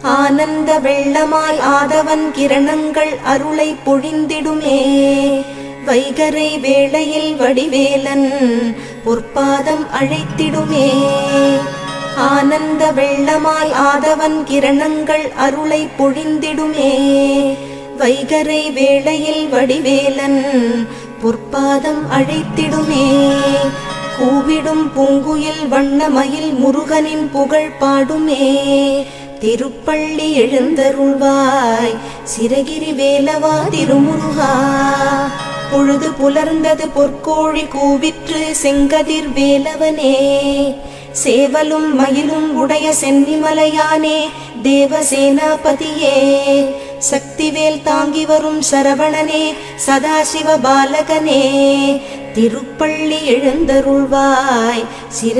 ஆனந்த வெள்ளமாய் ஆதவன் கிரணங்கள் அருளை பொழிந்திடுமே. வைகரை வேளையில் வடிவேலன் பொற்பாதம் அழைத்திடுமே. ஆனந்த வெள்ளமாய் ஆதவன் கிரணங்கள் அருளை பொழிந்திடுமே. வைகரை வேளையில் வடிவேலன் பொற்பாதம் அழைத்திடுமே. கூவிடும் பூங்குயில் வண்ணமயில் முருகனின் புகழ் பாடுமே. திருப்பள்ளி எழுந்தருள்வாய் சிரகிரி வேலவா திருமுருகா. பொழுது புலர்ந்தது பொற்கோழி கூவிற்று செங்கதிர் வேலவனே. சேவலும் மயிலும் உடைய சென்னிமலையானே தேவசேனாபதியே. சக்திவேல் தாங்கி வரும் சரவணனே சதாசிவ பாலகனே. திருப்பள்ளி எழுந்தருள்வாய் சிர